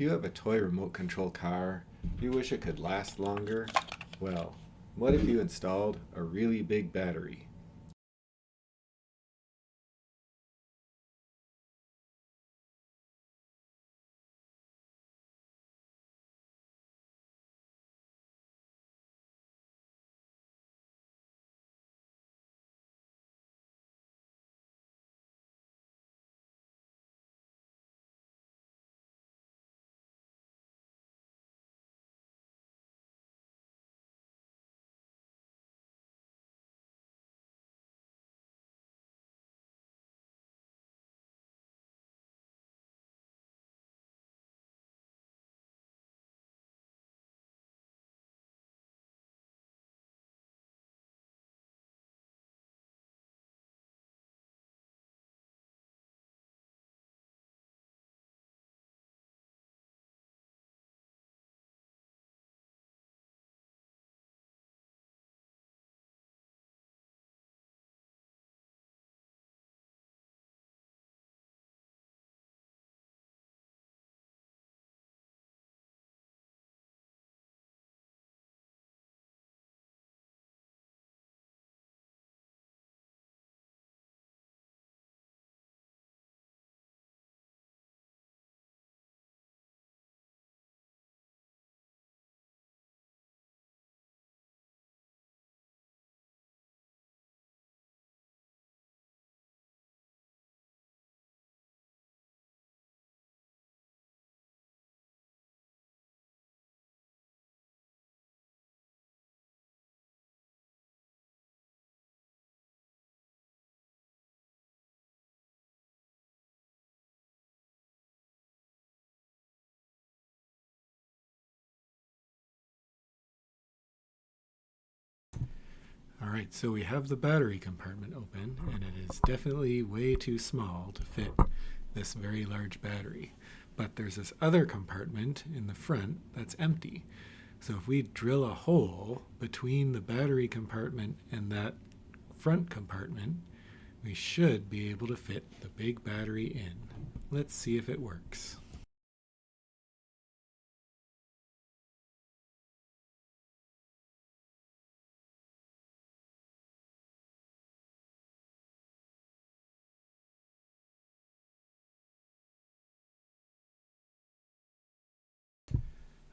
you have a toy remote control car, you wish it could last longer? Well, what if you installed a really big battery? Alright, so we have the battery compartment open, and it is definitely way too small to fit this very large battery. But there's this other compartment in the front that's empty. So if we drill a hole between the battery compartment and that front compartment, we should be able to fit the big battery in. Let's see if it works.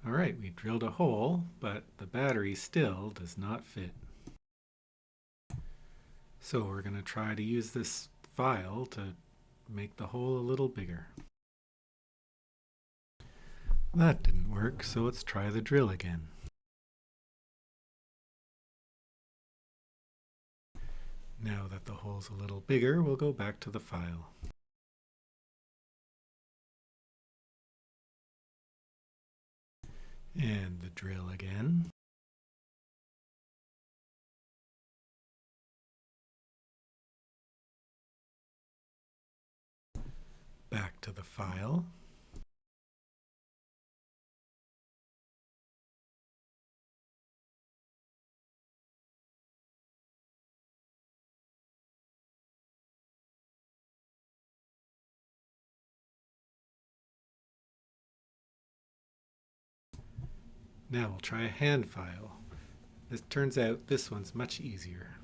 Alright, we drilled a hole, but the battery still does not fit. So we're going to try to use this file to make the hole a little bigger. That didn't work, so let's try the drill again. Now that the hole's a little bigger, we'll go back to the file. And the drill again. Back to the file. Now we'll try a hand file. It turns out this one's much easier.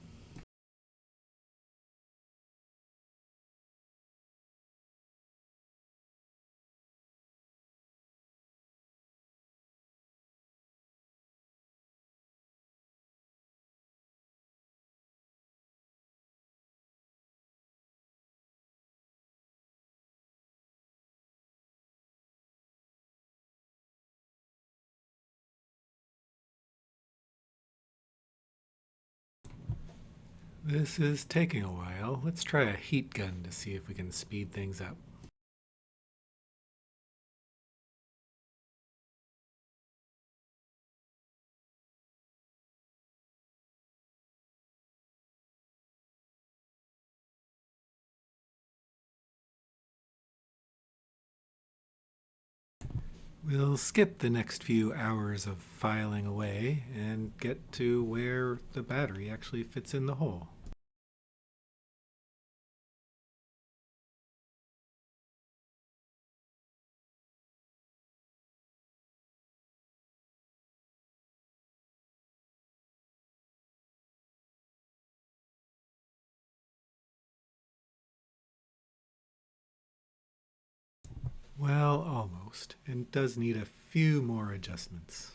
This is taking a while. Let's try a heat gun to see if we can speed things up. We'll skip the next few hours of filing away and get to where the battery actually fits in the hole. Well, almost, and does need a few more adjustments.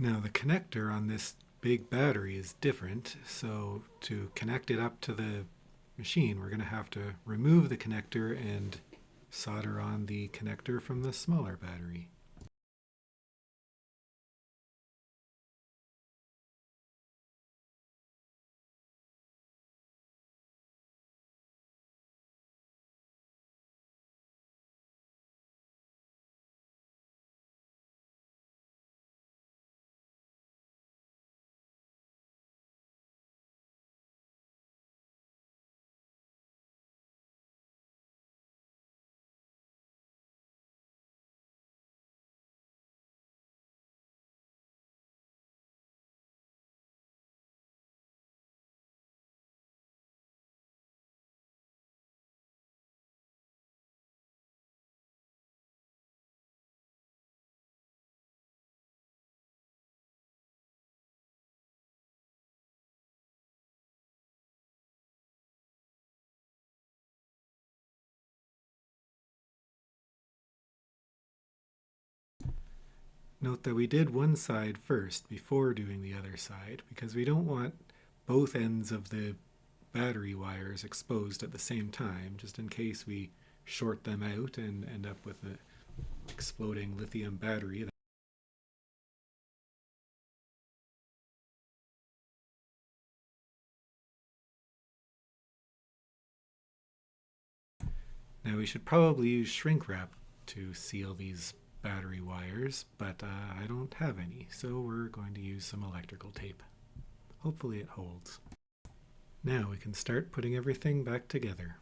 Now the connector on this big battery is different, so to connect it up to the machine, we're going to have to remove the connector and solder on the connector from the smaller battery. Note that we did one side first before doing the other side because we don't want both ends of the battery wires exposed at the same time, just in case we short them out and end up with an exploding lithium battery. Now we should probably use shrink wrap to seal these battery wires, but I don't have any, so we're going to use some electrical tape. Hopefully it holds. Now we can start putting everything back together.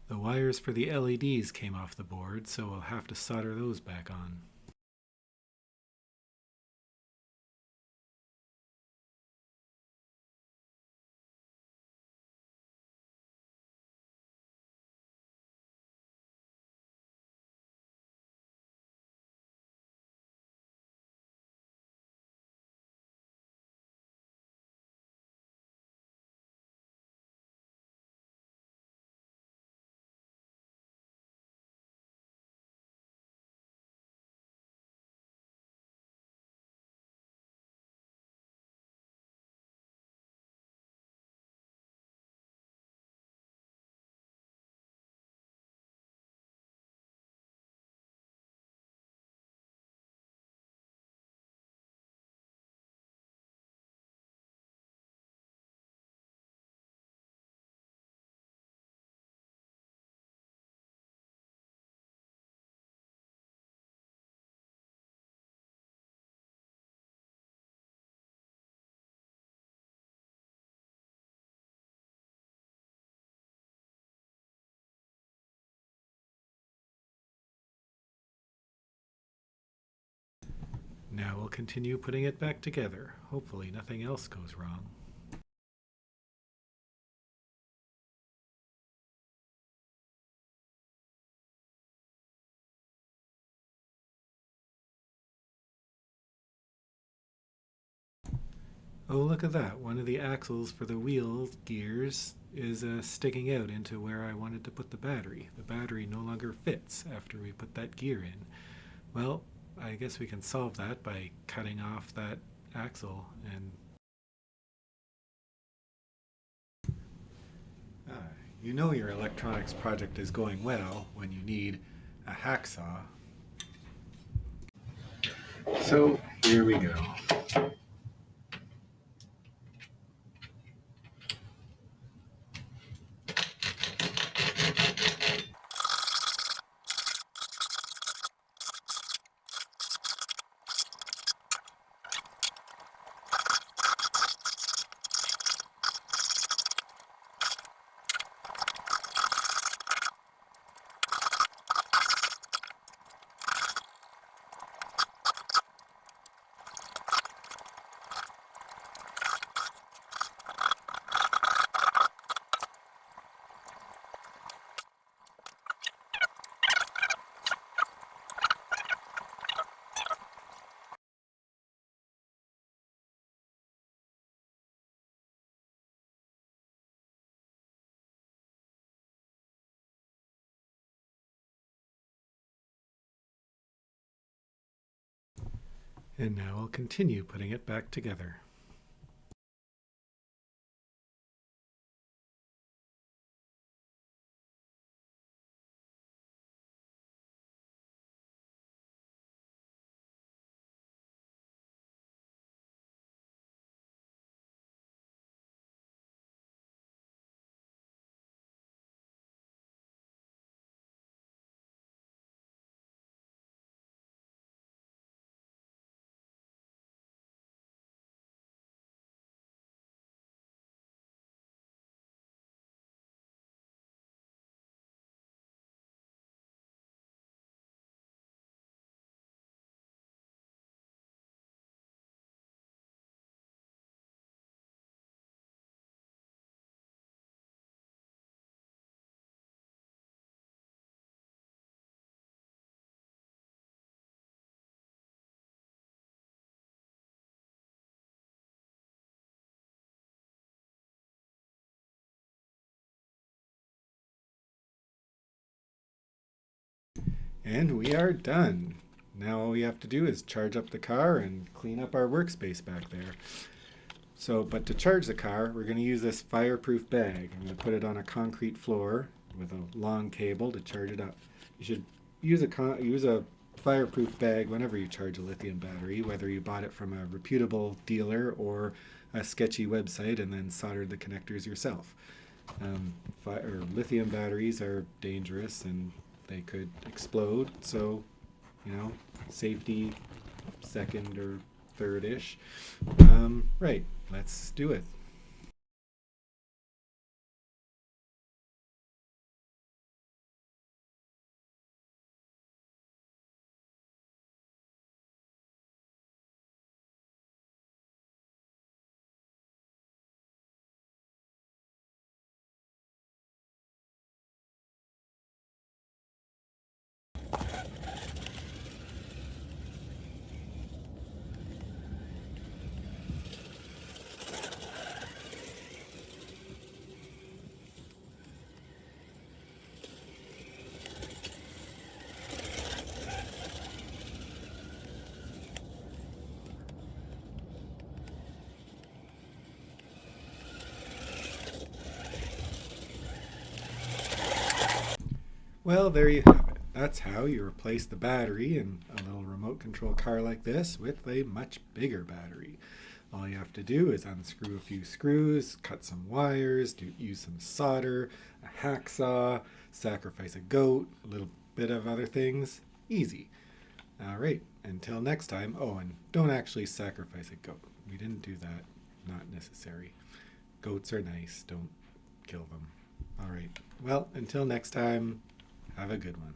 The wires for the LEDs came off the board, so we'll have to solder those back on. now we'll continue putting it back together. Hopefully nothing else goes wrong. Oh, look at that. One of the axles for the wheel gears is sticking out into where I wanted to put the battery. The battery no longer fits after we put that gear in. Well, I guess we can solve that by cutting off that axle and uh, you know your electronics project is going well when you need a hacksaw. So here we go. And now I'll continue putting it back together. And we are done. Now all we have to do is charge up the car and clean up our workspace back there. So, but to charge the car, we're going to use this fireproof bag. I'm going to put it on a concrete floor with a long cable to charge it up. You should use a fireproof bag whenever you charge a lithium battery, whether you bought it from a reputable dealer or a sketchy website and then soldered the connectors yourself. Lithium batteries are dangerous and they could explode, so safety second or third-ish. Right, let's do it. Well, there you have it. That's how you replace the battery in a little remote control car like this with a much bigger battery. All you have to do is unscrew a few screws, cut some wires, use some solder, a hacksaw, sacrifice a goat, a little bit of other things. Easy. All right, until next time. Oh, and don't actually sacrifice a goat. We didn't do that. Not necessary. Goats are nice. Don't kill them. All right. Well, until next time, have a good one.